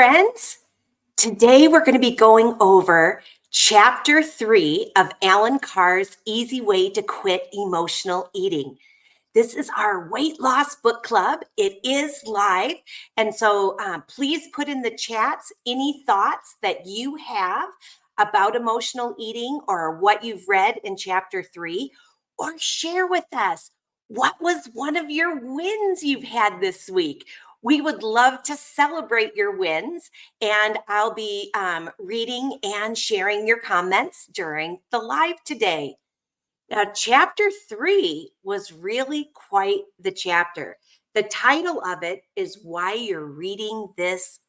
friends. Today we're going to be going over chapter 3 of Alan Carr's Easy Way to Quit Emotional Eating. This is our weight loss book club. It is live. And so please put in the chats any thoughts that you have about emotional eating or what you've read in chapter 3, or share with us what was one of your wins you've had this week. We would love to celebrate your wins, and I'll be reading and sharing your comments during the live today. Now, chapter 3 was really quite the chapter. The title of it is Why You're Reading This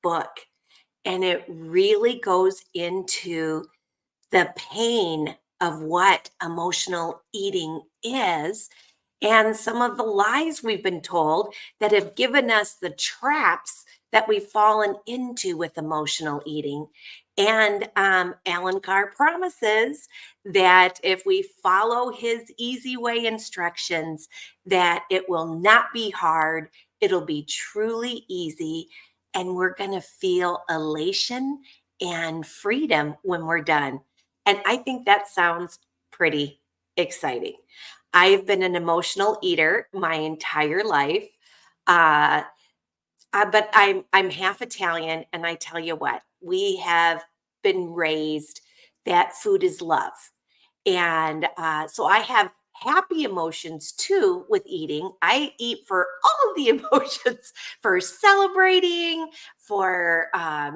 Book. And it really goes into the pain of what emotional eating is and some of the lies we've been told that have given us the traps that we've fallen into with emotional eating. And Alan Carr promises that if we follow his easy way instructions, that it will not be hard, it'll be truly easy, and we're going to feel elation and freedom when we're done. And I think that sounds pretty exciting. I've been an emotional eater my entire life. Uh, but I'm half Italian, and I tell you what, we have been raised that food is love, and so I have happy emotions too with eating. I eat for all of the emotions, for celebrating, for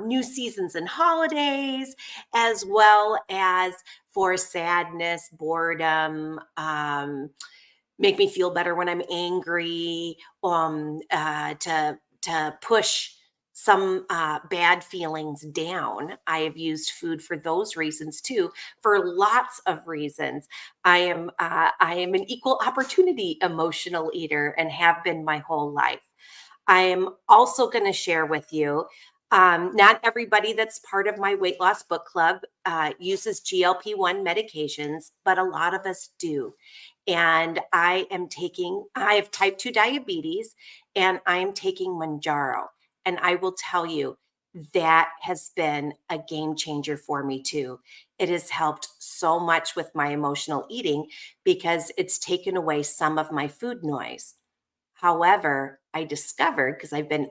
new seasons and holidays, as well as for sadness, boredom. Make me feel better when I'm angry, to push some bad feelings down. I have used food for those reasons too, for lots of reasons. I am an equal opportunity emotional eater and have been my whole life. I am also going to share with you. Not everybody that's part of my weight loss book club uses GLP-1 medications, but a lot of us do. And I have type 2 diabetes, and I am taking Mounjaro. And I will tell you, that has been a game changer for me too. It has helped so much with my emotional eating because it's taken away some of my food noise. However, I discovered, because I've been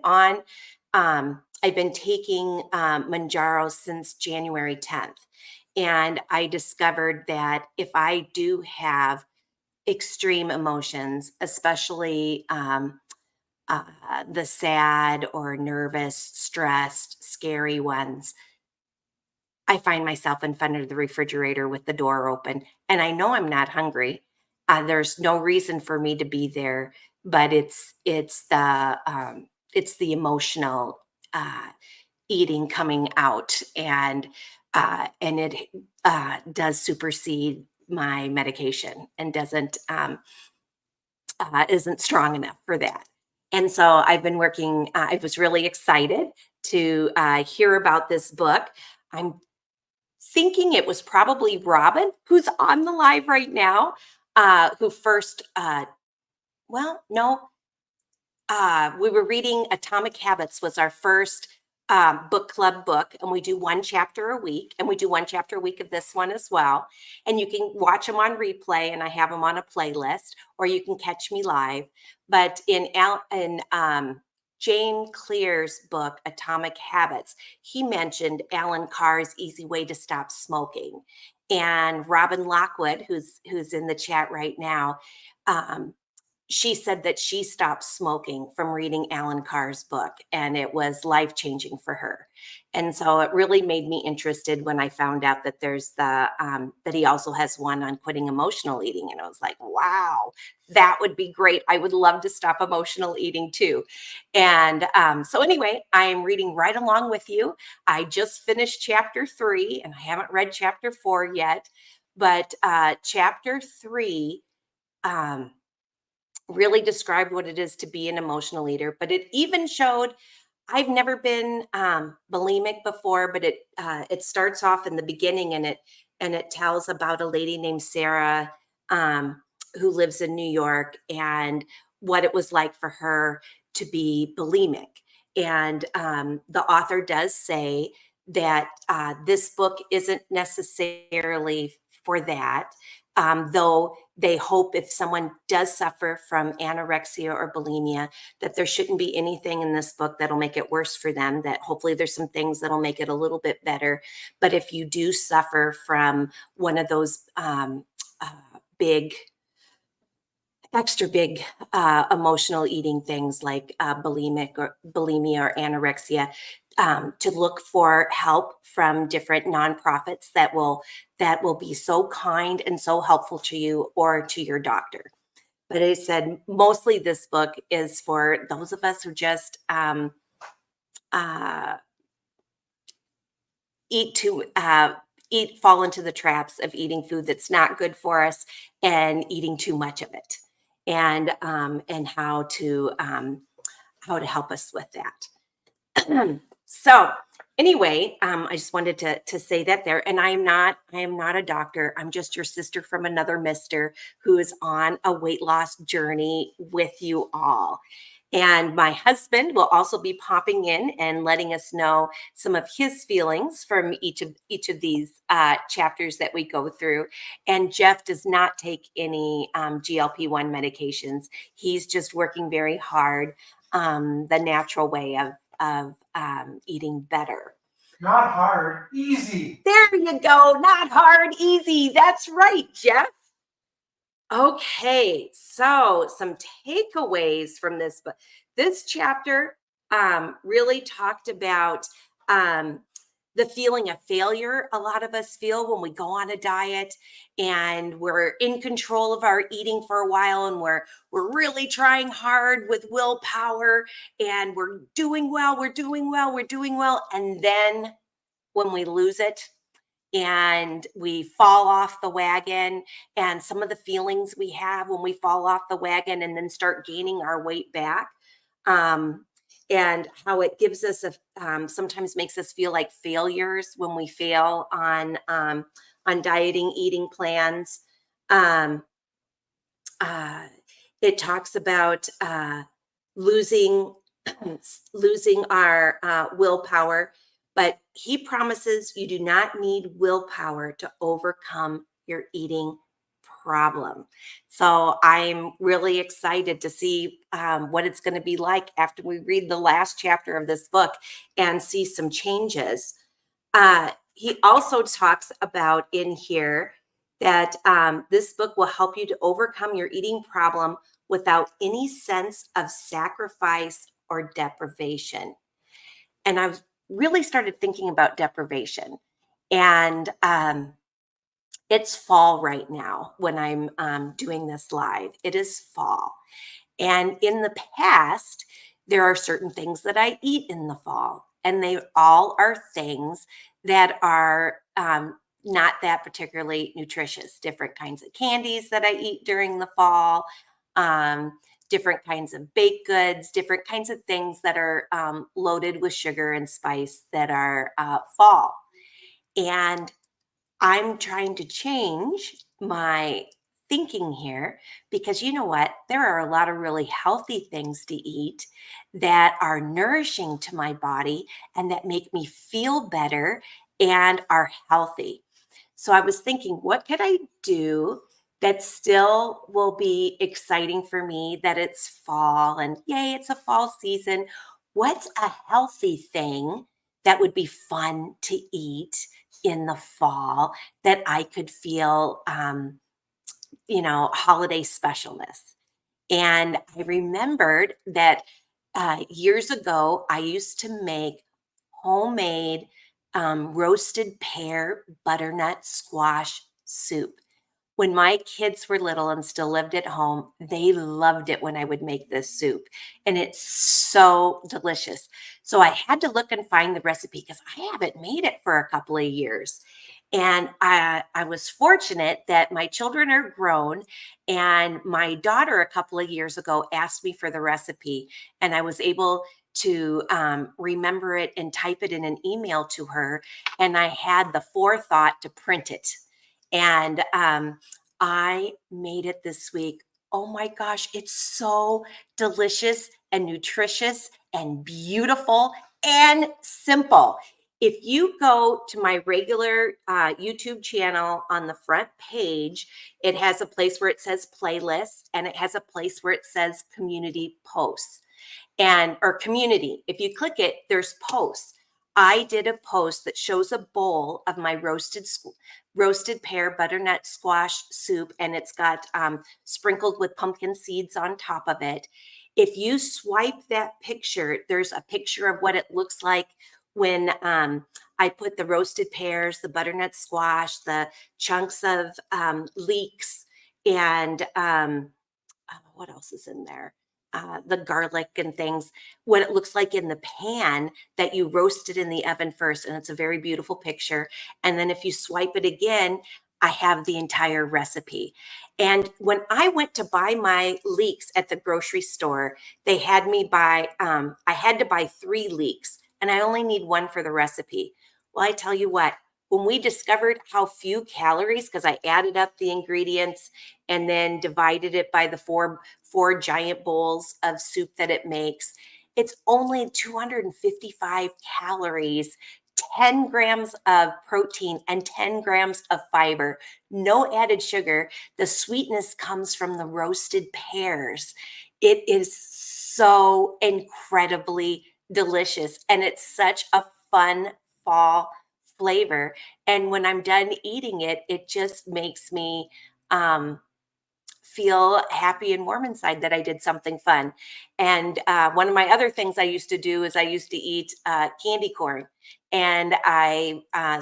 taking Mounjaro since January 10th. And I discovered that if I do have extreme emotions, especially the sad or nervous, stressed, scary ones, I find myself in front of the refrigerator with the door open, and I know I'm not hungry. There's no reason for me to be there, but it's the emotional eating coming out, and it does supersede my medication and doesn't isn't strong enough for that. And so I've been working. I was really excited to hear about this book. I'm thinking it was probably Robin, who's on the live right now, who first, well, no, we were reading Atomic Habits was our first book club book, and we do one chapter a week, and we do one chapter a week of this one as well. And you can watch them on replay, and I have them on a playlist, or you can catch me live. But in Jane Clear's book, Atomic Habits, he mentioned Alan Carr's Easy Way to Stop Smoking. And Robin Lockwood, who's in the chat right now, she said that she stopped smoking from reading Alan Carr's book, and it was life-changing for her. And so it really made me interested when I found out that there's that he also has one on quitting emotional eating. And I was like, wow, that would be great. I would love to stop emotional eating too. And so anyway, I am reading right along with you. I just finished chapter 3, and I haven't read chapter 4 yet, but chapter 3, really described what it is to be an emotional eater, but it even showed I've never been bulimic before, but it starts off in the beginning, and it tells about a lady named Sarah who lives in New York, and what it was like for her to be bulimic. And the author does say that this book isn't necessarily for that, though they hope if someone does suffer from anorexia or bulimia, that there shouldn't be anything in this book that'll make it worse for them, that hopefully there's some things that'll make it a little bit better. But if you do suffer from one of those big, extra big emotional eating things like bulimia or anorexia, to look for help from different nonprofits that will be so kind and so helpful to you or to your doctor. But I said mostly this book is for those of us who just uh, eat to fall into the traps of eating food that's not good for us and eating too much of it, and how to help us with that. So anyway, I just wanted to say that there, and I am not a doctor. I'm just your sister from another mister who is on a weight loss journey with you all. And my husband will also be popping in and letting us know some of his feelings from each of these chapters that we go through. And Jeff does not take any GLP-1 medications. He's just working very hard the natural way of eating better. Not hard, easy. There you go. Not hard, easy. That's right, Jeff. Okay, so some takeaways from this book. This chapter really talked about the feeling of failure a lot of us feel when we go on a diet and we're in control of our eating for a while, and we're really trying hard with willpower, and we're doing well, and then when we lose it and we fall off the wagon, and some of the feelings we have when we fall off the wagon and then start gaining our weight back, um, and how it gives us sometimes makes us feel like failures when we fail on dieting eating plans. um, uh, it talks about losing losing our willpower, but he promises you do not need willpower to overcome your eating problem. So I'm really excited to see what it's going to be like after we read the last chapter of this book and see some changes. He also talks about in here that this book will help you to overcome your eating problem without any sense of sacrifice or deprivation. And I've really started thinking about deprivation. And it's fall right now when I'm doing this live. It is fall. And in the past, there are certain things that I eat in the fall, and they all are things that are not that particularly nutritious. Different kinds of candies that I eat during the fall, um, different kinds of baked goods, different kinds of things that are loaded with sugar and spice that are fall. And I'm trying to change my thinking here, because you know what? There are a lot of really healthy things to eat that are nourishing to my body and that make me feel better and are healthy. So I was thinking, what could I do that still will be exciting for me, that it's fall and yay, it's a fall season? What's a healthy thing that would be fun to eat in the fall that I could feel, holiday specialness? And I remembered that years ago, I used to make homemade roasted pear butternut squash soup. When my kids were little and still lived at home, they loved it when I would make this soup. And it's so delicious. So I had to look and find the recipe because I haven't made it for a couple of years. And I was fortunate that my children are grown, and my daughter a couple of years ago asked me for the recipe, and I was able to remember it and type it in an email to her. And I had the forethought to print it. And I made it this week. Oh my gosh, it's so delicious and nutritious and beautiful and simple. If you go to my regular YouTube channel, on the front page, it has a place where it says playlist, and it has a place where it says community posts or community. If you click it, there's posts. I did a post that shows a bowl of my roasted pear butternut squash soup, and it's got sprinkled with pumpkin seeds on top of it. If you swipe that picture, there's a picture of what it looks like when I put the roasted pears, the butternut squash, the chunks of leeks, and what else is in there? The garlic and things, what it looks like in the pan that you roasted in the oven first. And it's a very beautiful picture. And then if you swipe it again, I have the entire recipe. And when I went to buy my leeks at the grocery store, they had me buy, I had to buy 3 leeks, and I only need 1 for the recipe. Well, I tell you what, when we discovered how few calories, because I added up the ingredients and then divided it by the four giant bowls of soup that it makes, it's only 255 calories, 10 grams of protein, and 10 grams of fiber. No added sugar. The sweetness comes from the roasted pears. It is so incredibly delicious, and it's such a fun fall flavor. And when I'm done eating it, it just makes me um, feel happy and warm inside that I did something fun. And one of my other things I used to do is I used to eat candy corn. And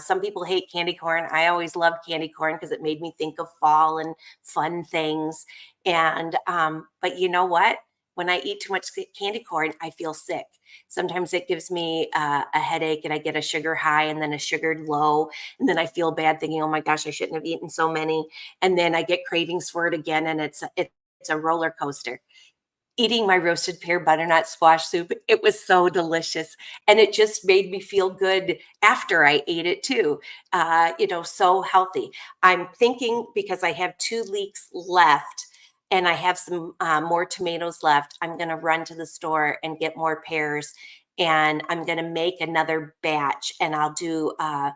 some people hate candy corn. I always loved candy corn because it made me think of fall and fun things. And but you know what? When I eat too much candy corn, I feel sick. Sometimes it gives me a headache, and I get a sugar high and then a sugar low. And then I feel bad thinking, oh my gosh, I shouldn't have eaten so many, and then I get cravings for it again, and it's a roller coaster. Eating my roasted pear butternut squash soup, it was so delicious, and it just made me feel good after I ate it too. So healthy. I'm thinking, because I have 2 leeks left and I have some more tomatoes left, I'm going to run to the store and get more pears, and I'm going to make another batch, and I'll do a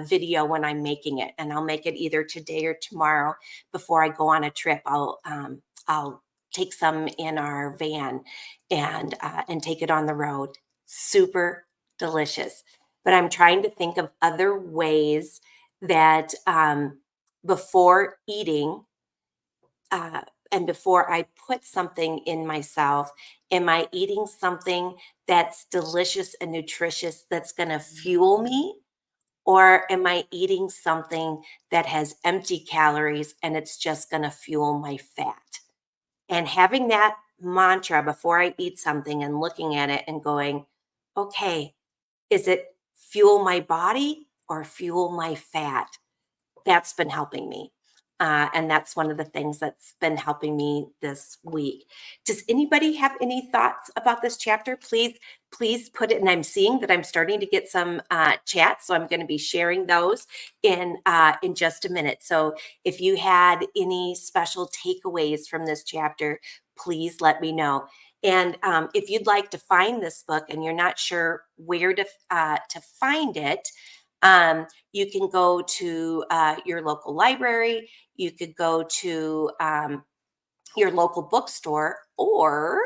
video when I'm making it, and I'll make it either today or tomorrow before I go on a trip. I'll take some in our van and take it on the road. Super delicious. But I'm trying to think of other ways that before eating uh, and before I put something in myself, am I eating something that's delicious and nutritious that's going to fuel me? Or am I eating something that has empty calories and it's just going to fuel my fat? And having that mantra before I eat something and looking at it and going, okay, is it fuel my body or fuel my fat? That's been helping me. And that's one of the things that's been helping me this week. Does anybody have any thoughts about this chapter? Please put it. And I'm seeing that I'm starting to get some chats, so I'm going to be sharing those in just a minute. So if you had any special takeaways from this chapter, please let me know. And if you'd like to find this book and you're not sure where to find it, you can go to your local library. You could go to your local bookstore, or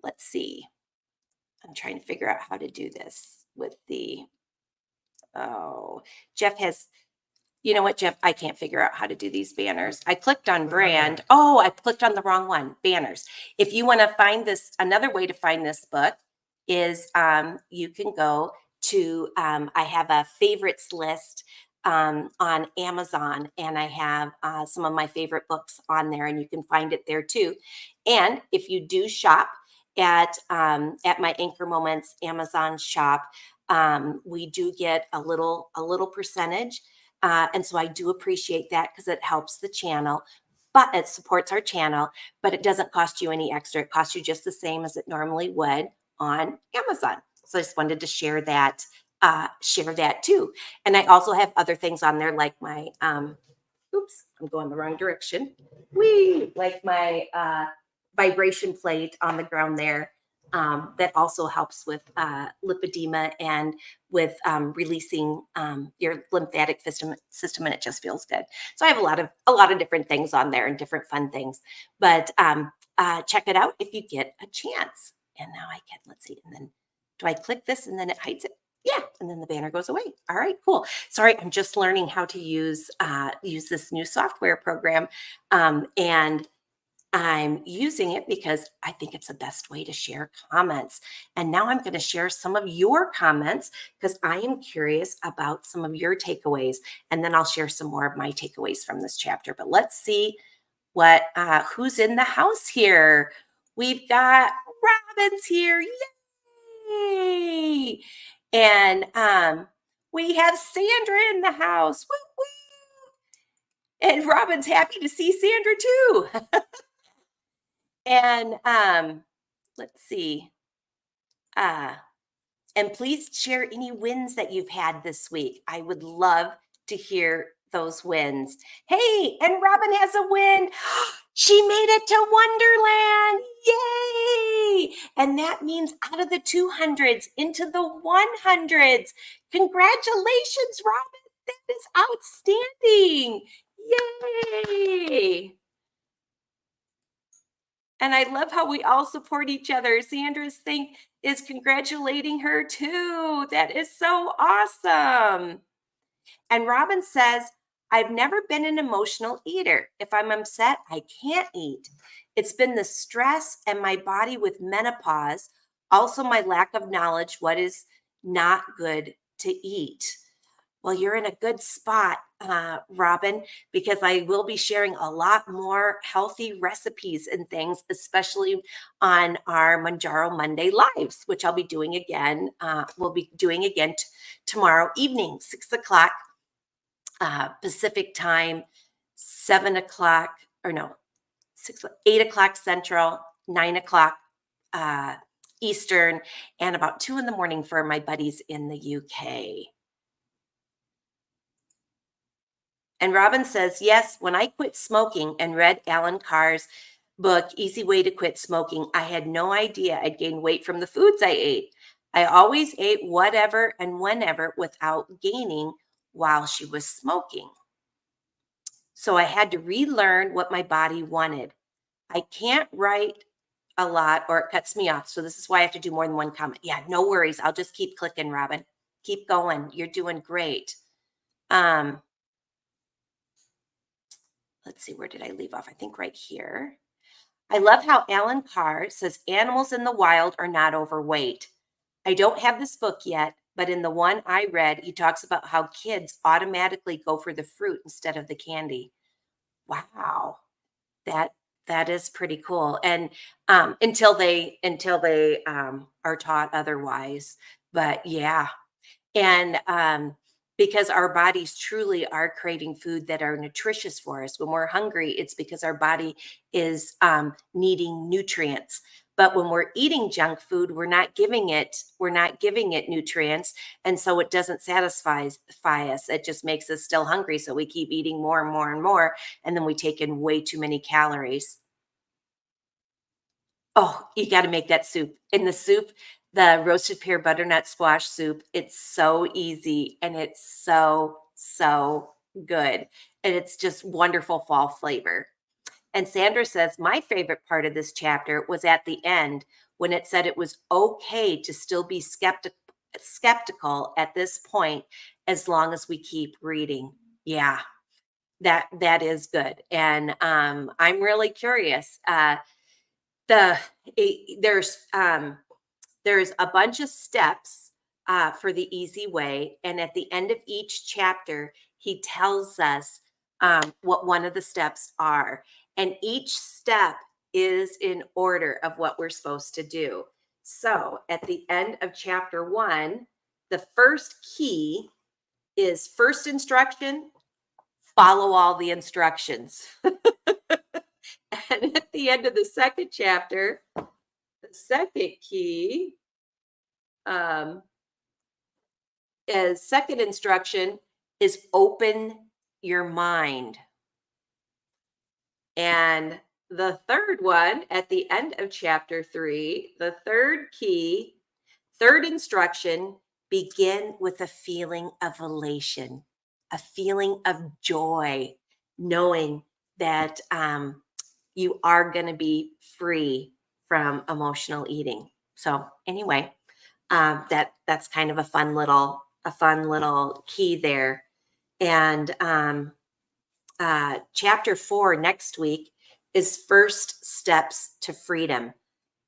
let's see. I'm trying to figure out how to do this with oh, Jeff has, you know what, Jeff? I can't figure out how to do these banners. I clicked on brand. Oh, I clicked on the wrong one. Banners. If you want to find this, another way to find this book is you can go to, I have a favorites list on Amazon, and I have some of my favorite books on there, and you can find it there too. And if you do shop at my Anchor Moments Amazon shop, we do get a little percentage, and so I do appreciate that because it helps the channel, but it supports our channel, but it doesn't cost you any extra. It costs you just the same as it normally would on Amazon. So I just wanted to share that too. And I also have other things on there, like my oops, I'm going the wrong direction. Like my vibration plate on the ground there. That also helps with lipedema and with releasing your lymphatic system, and it just feels good. So I have a lot of different things on there and different fun things. But check it out if you get a chance. And now I can, let's see, and then do I click this and then it hides it? Yeah, and then the banner goes away. All right, cool. Sorry, I'm just learning how to use this new software program, and I'm using it because I think it's the best way to share comments. And now I'm going to share some of your comments because I am curious about some of your takeaways. And then I'll share some more of my takeaways from this chapter. But let's see who's in the house here. We've got Robin's here. Yay! And we have Sandra in the house. Woo, woo. And Robin's happy to see Sandra too. And let's see. And please share any wins that you've had this week. I would love to hear those wins. Hey, and Robin has a win. She made it to Wonderland. Yay! And that means out of the 200s into the 100s. Congratulations, Robin. That is outstanding. Yay! And I love how we all support each other. Sandra's thing is congratulating her too. That is so awesome. And Robin says, I've never been an emotional eater. If I'm upset, I can't eat. It's been the stress and my body with menopause, also my lack of knowledge what is not good to eat. Well, you're in a good spot, Robin, because I will be sharing a lot more healthy recipes and things, especially on our Mounjaro Monday lives, which I'll be doing again. We'll be doing again tomorrow evening, 6 o'clock Pacific time, 7 o'clock, or no, 8 o'clock Central, 9 o'clock Eastern, and about 2 in the morning for my buddies in the UK. And Robin says, yes, when I quit smoking and read Alan Carr's book, Easy Way to Quit Smoking, I had no idea I'd gain weight from the foods I ate. I always ate whatever and whenever without gaining while she was smoking. So I had to relearn what my body wanted. I can't write a lot or it cuts me off. So this is why I have to do more than one comment. Yeah, no worries. I'll just keep clicking, Robin. Keep going. You're doing great. Let's see, where did I leave off? I think right here. I love how Alan Carr says animals in the wild are not overweight. I don't have this book yet, but in the one I read, he talks about how kids automatically go for the fruit instead of the candy. Wow, that is pretty cool. And until they are taught otherwise. But yeah, and because our bodies truly are craving food that are nutritious for us. When we're hungry, it's because our body is needing nutrients. But when we're eating junk food, we're not giving it nutrients, and so it doesn't satisfy us. It just makes us still hungry, so we keep eating more and more and more, and then we take in way too many calories. Oh, you got to make that soup. In the soup, the roasted pear butternut squash soup, it's so easy and it's so good. And it's just wonderful fall flavor. And Sandra says, my favorite part of this chapter was at the end when it said it was okay to still be skeptical at this point as long as we keep reading. Yeah, that is good. And I'm really curious. The there's a bunch of steps for the easy way, and at the end of each chapter he tells us what one of the steps are, and each step is in order of what we're supposed to do. So at the end of chapter 1, the first key is first instruction: follow all the instructions. And at the end of the second chapter, the second key is second instruction is open your mind. And the third one at the end of chapter 3, the third key, third instruction, begin with a feeling of elation, a feeling of joy, knowing that you are going to be free from emotional eating. So anyway, that's kind of a fun little key there. And chapter 4 next week is first steps to freedom.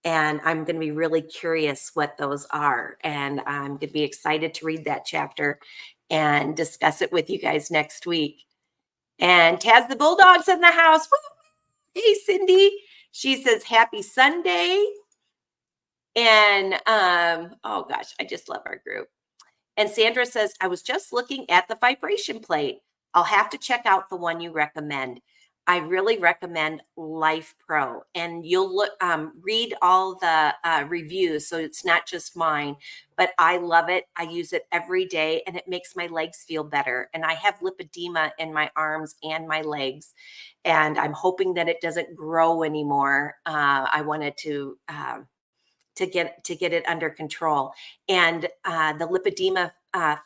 And I'm going to be really curious what those are. And I'm going to be excited to read that chapter and discuss it with you guys next week. And Taz the Bulldog's in the house. Woo! Hey, Cindy. She says, happy Sunday. And oh gosh, I just love our group. And Sandra says, I was just looking at the vibration plate. I'll have to check out the one you recommend. I really recommend Life Pro, and you'll look, read all the reviews. So it's not just mine, but I love it. I use it every day, and it makes my legs feel better. And I have lipedema in my arms and my legs, and I'm hoping that it doesn't grow anymore. I wanted to get it under control. And the Lipedema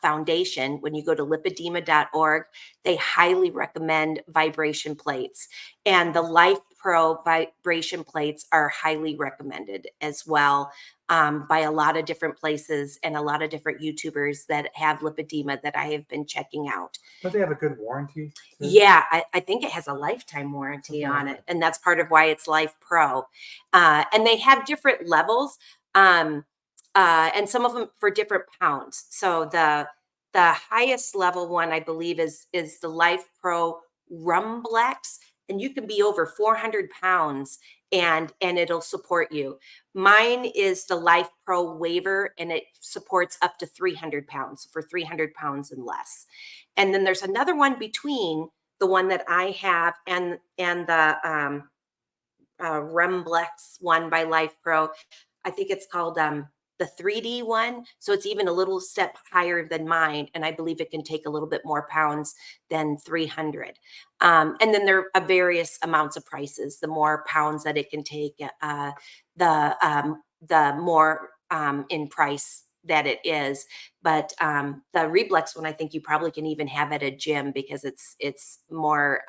Foundation, when you go to lipedema.org, they highly recommend vibration plates. And the Life Pro vibration plates are highly recommended as well by a lot of different places and a lot of different YouTubers that have lipedema that I have been checking out. Don't they have a good warranty? Yeah, I think it has a lifetime warranty on it. And that's part of why it's Life Pro. And they have different levels, and some of them for different pounds. So the highest level one, I believe, is the Life Pro Rumblex. And you can be over 400 pounds and it'll support you. Mine is the Life Pro Waiver, and it supports up to 300 pounds, for 300 pounds and less. And then there's another one between the one that I have and the Rumblex one by Life Pro. I think it's called the 3D one. So it's even a little step higher than mine. And I believe it can take a little bit more pounds than 300. And then there are various amounts of prices. The more pounds that it can take, the more in price that it is. But the Reblex one, I think you probably can even have at a gym because it's more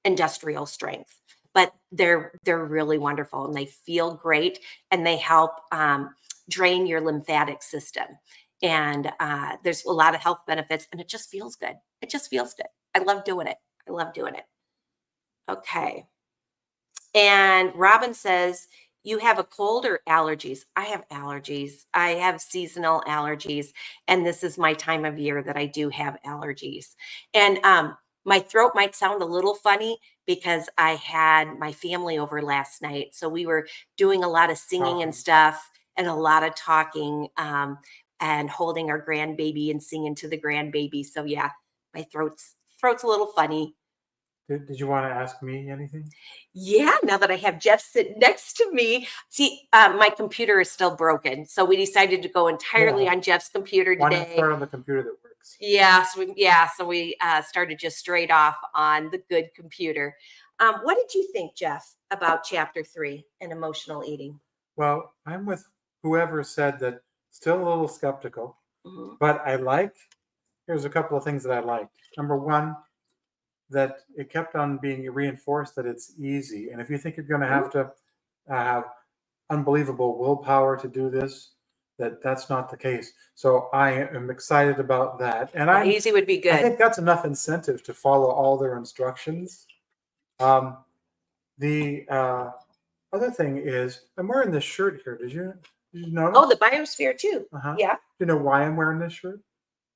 industrial strength. But they're really wonderful, and they feel great, and they help drain your lymphatic system. And there's a lot of health benefits, and it just feels good. It just feels good. I love doing it. I love doing it. Okay. And Robin says, you have a cold or allergies? I have allergies. I have seasonal allergies. And this is my time of year that I do have allergies. And my throat might sound a little funny because I had my family over last night. So we were doing a lot of singing and stuff and a lot of talking and holding our grandbaby and singing to the grandbaby. So yeah, my throat's a little funny. Did you want to ask me anything? Yeah, now that I have Jeff sitting next to me. See, my computer is still broken. So we decided to go entirely on Jeff's computer today. Why not start on the computer that works? Yeah, so we started just straight off on the good computer. What did you think, Jeff, about chapter 3 and emotional eating? Well, I'm with whoever said that, still a little skeptical, but here's a couple of things that I liked. Number one, that it kept on being reinforced that it's easy. And if you think you're going to have to have unbelievable willpower to do this, that's not the case. So I am excited about that. And easy would be good. I think that's enough incentive to follow all their instructions. The other thing is, I'm wearing this shirt here. Did you notice? Oh, the Biosphere too. Yeah. Do you know why I'm wearing this shirt?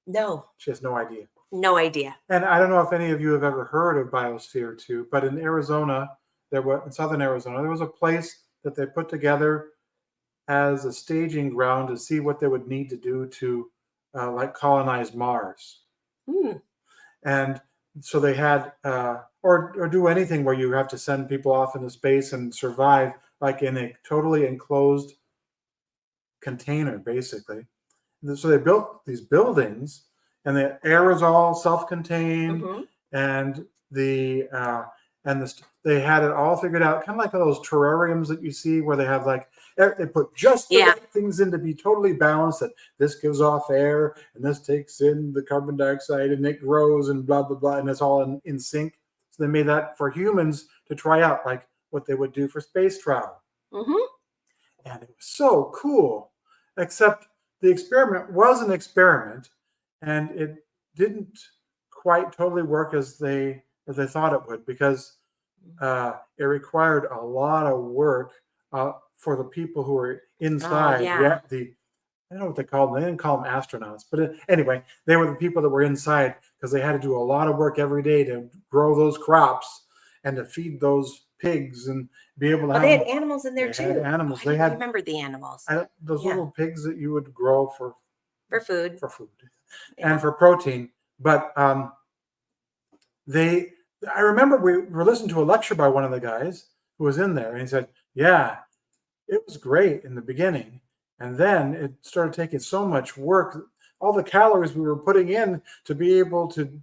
No. She has no idea. No idea. And I don't know if any of you have ever heard of Biosphere 2, but in Arizona, in southern Arizona, there was a place that they put together as a staging ground to see what they would need to do to like colonize Mars. And so they had, or do anything where you have to send people off into space and survive like in a totally enclosed container, basically. So they built these buildings, and the air is all self-contained, and the they had it all figured out, kind of like those terrariums that you see where they have like, they put just the Yeah. right things in to be totally balanced, that this gives off air and this takes in the carbon dioxide and it grows and blah, blah, blah. And it's all in sync. So they made that for humans to try out, like what they would do for space travel. Mm-hmm. And it was so cool, except the experiment was an experiment and it didn't quite totally work as they thought it would, because it required a lot of work for the people who were inside. yeah. I don't know what they called them. They didn't call them astronauts, but anyway, they were the people that were inside, because they had to do a lot of work every day to grow those crops and to feed those pigs and be able to Oh, have. they had animals in there They too. had animals. I They had remember the animals those Yeah. little pigs that you would grow for food. Yeah. and for protein. But I remember we were listening to a lecture by one of the guys who was in there, and he said, yeah, it was great in the beginning. And then it started taking so much work, all the calories we were putting in to be able to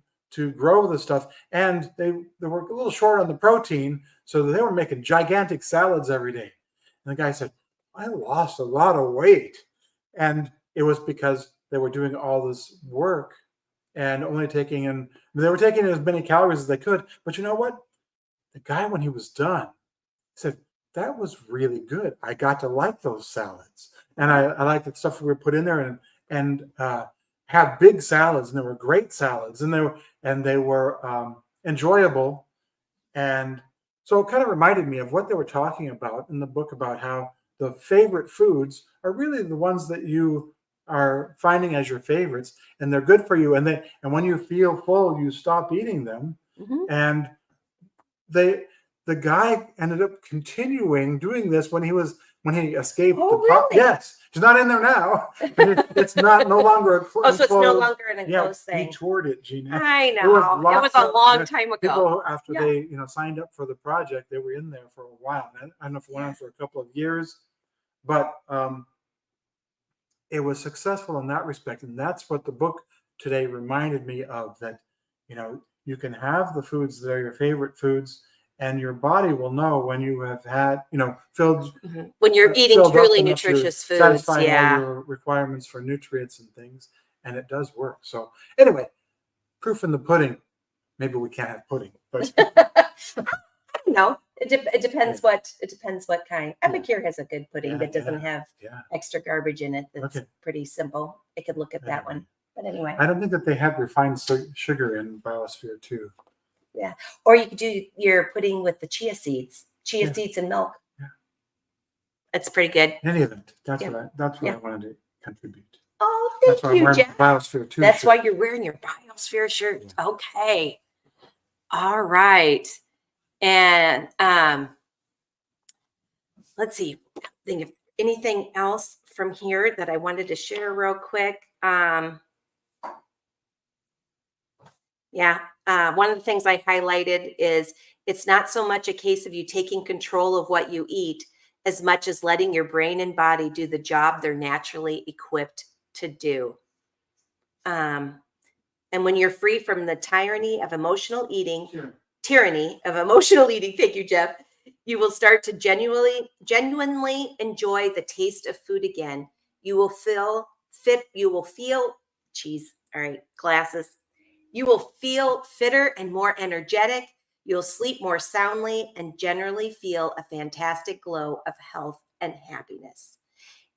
grow the stuff. And they were a little short on the protein, so they were making gigantic salads every day. And the guy said, I lost a lot of weight. And it was because they were doing all this work and only they were taking as many calories as they could. But you know what? The guy, when he was done, said, that was really good. I got to like those salads. And I like the stuff we were put in there, and had big salads, and they were great salads, and they were enjoyable. And so it kind of reminded me of what they were talking about in the book, about how the favorite foods are really the ones that you are finding as your favorites, and they're good for you. And when you feel full, you stop eating them. Mm-hmm. And the guy ended up continuing doing this when he escaped. Oh, really? Yes, he's not in there now. It's no longer a so it's no longer an enclosed thing. He toured it, Gina. I know. It was a long time ago. People, after they signed up for the project, they were in there for a while. I don't know if it went on for a couple of years, but it was successful in that respect. And that's what the book today reminded me of, that you can have the foods that are your favorite foods, and your body will know when you have had, filled. Mm-hmm. When you're eating truly nutritious foods, satisfying all your requirements for nutrients and things, and it does work. So anyway, proof in the pudding. Maybe we can't have pudding, but no, it depends what kind. Epicure has a good pudding that doesn't have extra garbage in it. That's pretty simple. I could look at that one. But anyway, I don't think that they have refined sugar in Biosphere 2. Yeah, or you could do your pudding with the chia seeds and milk. Yeah, that's pretty good. In any event, that's what I wanted to contribute. Oh, thank you, Jeff. Biosphere 2. That's why you're wearing your Biosphere shirt. Yeah. Okay. All right. And let's see. Think of anything else from here that I wanted to share real quick. One of the things I highlighted is it's not so much a case of you taking control of what you eat as much as letting your brain and body do the job they're naturally equipped to do. And when you're free from the tyranny of emotional eating, thank you, Jeff, you will start to genuinely enjoy the taste of food again. You will feel You will feel fitter and more energetic. You'll sleep more soundly and generally feel a fantastic glow of health and happiness.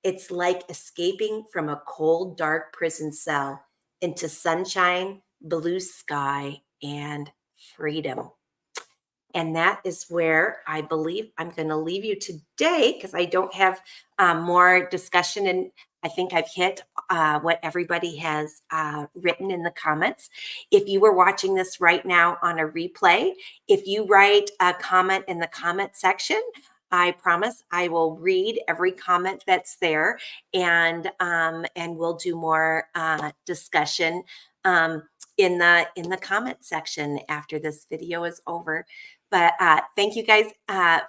It's like escaping from a cold, dark prison cell into sunshine, blue sky, and freedom. And that is where I believe I'm going to leave you today, because I don't have more discussion, and I think I've hit what everybody has written in the comments. If you were watching this right now on a replay, if you write a comment in the comment section, I promise I will read every comment that's there, and we'll do more discussion in the comment section after this video is over. But thank you guys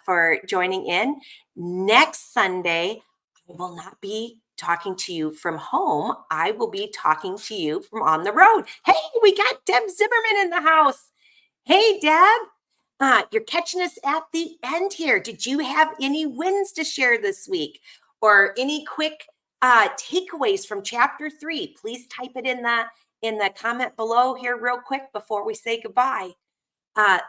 for joining in. Next Sunday, I will not be talking to you from home. I will be talking to you from on the road. Hey, we got Deb Zimmerman in the house. Hey, Deb. You're catching us at the end here. Did you have any wins to share this week, or any quick takeaways from chapter 3? Please type it in the comment below here real quick before we say goodbye.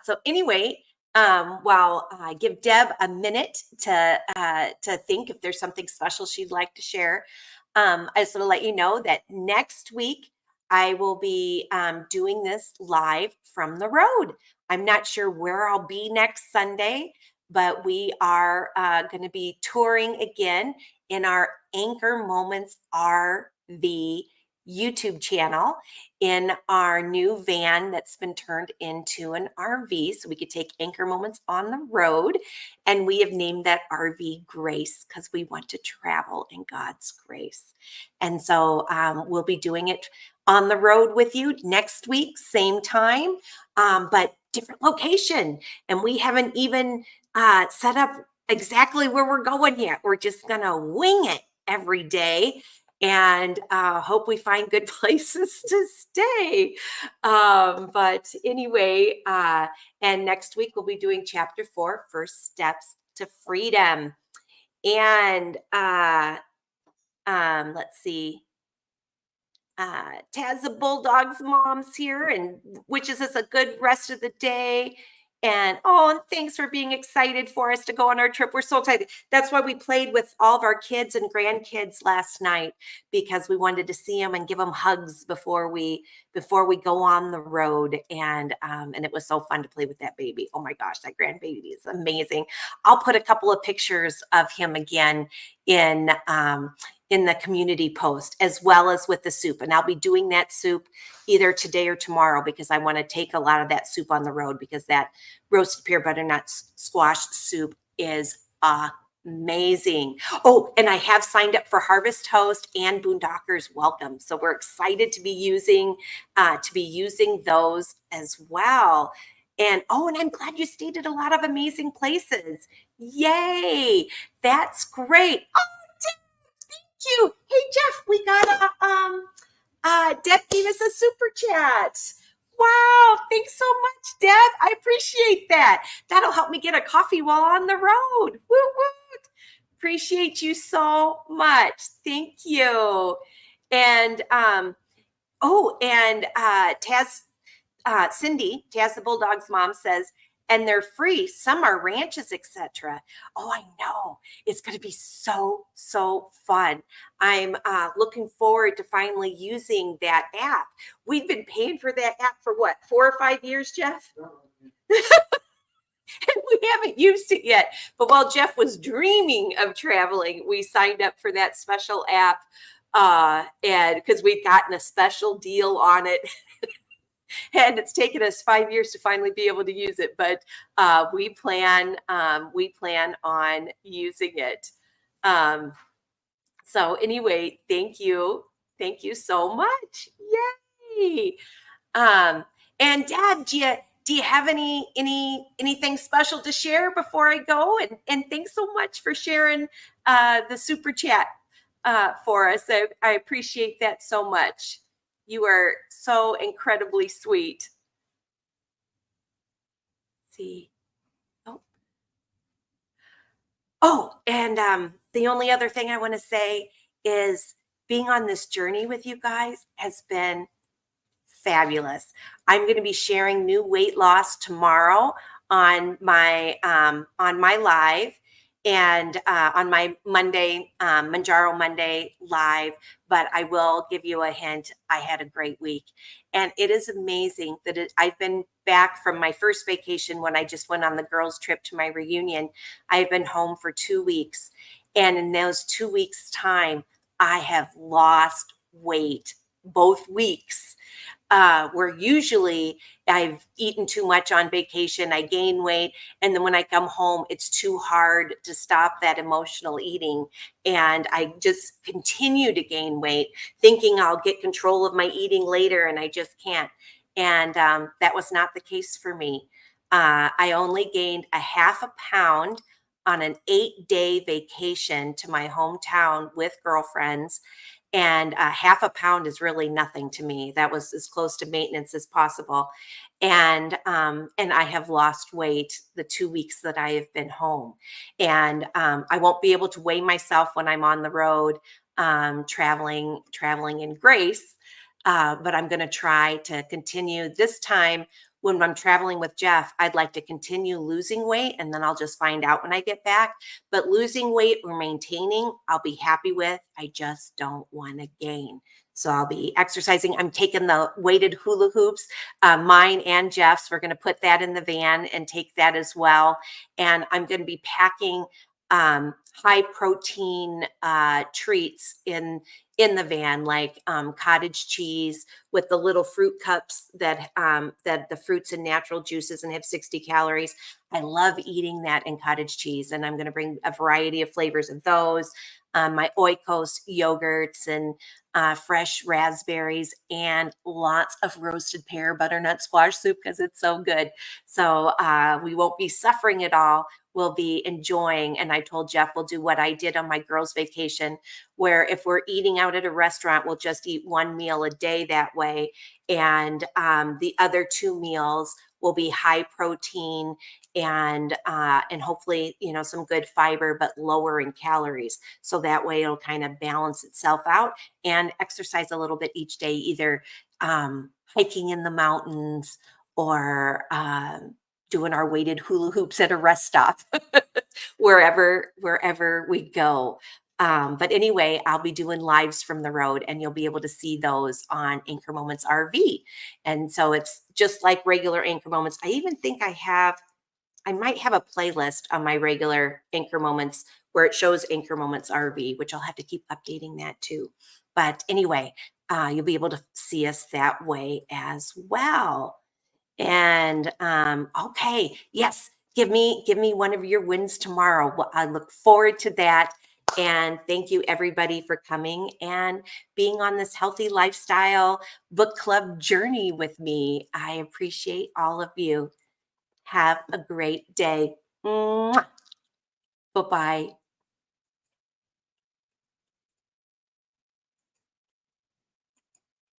So anyway, while I give Deb a minute to think if there's something special she'd like to share, I just want to let you know that next week I will be doing this live from the road. I'm not sure where I'll be next Sunday, but we are going to be touring again in our Anchor Moments RV YouTube channel in our new van that's been turned into an RV so we could take Anchor Moments on the road. And we have named that RV Grace because we want to travel in God's grace. And so we'll be doing it on the road with you next week, same time, but different location. And we haven't even set up exactly where we're going yet. We're just going to wing it every day and hope we find good places to stay. But anyway, and next week we'll be doing chapter 4, First Steps to Freedom. And let's see. Taz the Bulldog's mom's here and wishes us a good rest of the day. And thanks for being excited for us to go on our trip. We're so excited. That's why we played with all of our kids and grandkids last night, because we wanted to see them and give them hugs before we go on the road. And it was so fun to play with that baby. Oh my gosh, that grandbaby is amazing. I'll put a couple of pictures of him again in the community post, as well as with the soup. And I'll be doing that soup either today or tomorrow, because I want to take a lot of that soup on the road, because that roasted peanut butternut squash soup is amazing. Oh, and I have signed up for Harvest Host and Boondockers Welcome. So we're excited to be using those as well. And I'm glad you stayed at a lot of amazing places. Yay! That's great. You. Hey Jeff, we got Deb gave us a super chat. Wow, thanks so much, Deb. I appreciate that. That'll help me get a coffee while on the road. Woo woo. Appreciate you so much. Thank you. And Taz, Cindy, Taz the Bulldog's mom says, and they're free. Some are ranches, etc. Oh, I know. It's going to be so fun. I'm looking forward to finally using that app. We've been paying for that app for what, 4 or 5 years, Jeff? And we haven't used it yet. But while Jeff was dreaming of traveling, we signed up for that special app, and because we've gotten a special deal on it. And it's taken us 5 years to finally be able to use it, but we plan on using it. So anyway, thank you so much. Yay! And Dad, do you have anything special to share before I go? And thanks so much for sharing the super chat for us. I appreciate that so much. You are so incredibly sweet. Let's see. And the only other thing I want to say is being on this journey with you guys has been fabulous. I'm going to be sharing new weight loss tomorrow on my live, and on my Monday, Mounjaro Monday live. But I will give you a hint. I had a great week. And it is amazing that I've been back from my first vacation when I just went on the girls' trip to my reunion. I've been home for 2 weeks. And in those 2 weeks' time, I have lost weight both weeks. Where usually I've eaten too much on vacation, I gain weight, and then when I come home, it's too hard to stop that emotional eating, and I just continue to gain weight, thinking I'll get control of my eating later, and I just can't. And that was not the case for me. I only gained a half a pound on an 8-day vacation to my hometown with girlfriends. and half a pound is really nothing to me. That was as close to maintenance as possible. And I have lost weight the 2 weeks that I have been home. And I won't be able to weigh myself when I'm on the road, traveling in grace. But I'm going to try to continue this time. When I'm traveling with Jeff, I'd like to continue losing weight, and then I'll just find out when I get back. But losing weight or maintaining, I'll be happy with. I just don't want to gain. So I'll be exercising. I'm taking the weighted hula hoops, mine and Jeff's. We're going to put that in the van and take that as well. And I'm going to be packing high protein treats in the van, like cottage cheese with the little fruit cups that that the fruits and natural juices and have 60 calories. I love eating that in cottage cheese, and I'm going to bring a variety of flavors of those. My Oikos yogurts and fresh raspberries and lots of roasted pear butternut squash soup because it's so good. So we won't be suffering at all. We'll be enjoying. And I told Jeff we'll do what I did on my girls' vacation, where if we're eating out at a restaurant, we'll just eat one meal a day that way. And the other 2 meals will be high protein and hopefully, you know, some good fiber, but lower in calories. So that way it'll kind of balance itself out, and exercise a little bit each day, either hiking in the mountains or doing our weighted hula hoops at a rest stop, wherever we go. But anyway, I'll be doing lives from the road, and you'll be able to see those on Anchor Moments RV. And so it's just like regular Anchor Moments. I even think I might have a playlist on my regular Anchor Moments where it shows Anchor Moments RV, which I'll have to keep updating that too. But anyway, you'll be able to see us that way as well. And okay, yes, give me one of your wins tomorrow. Well, I look forward to that. And thank you everybody for coming and being on this healthy lifestyle book club journey with me. I appreciate all of you. Have a great day. Bye bye.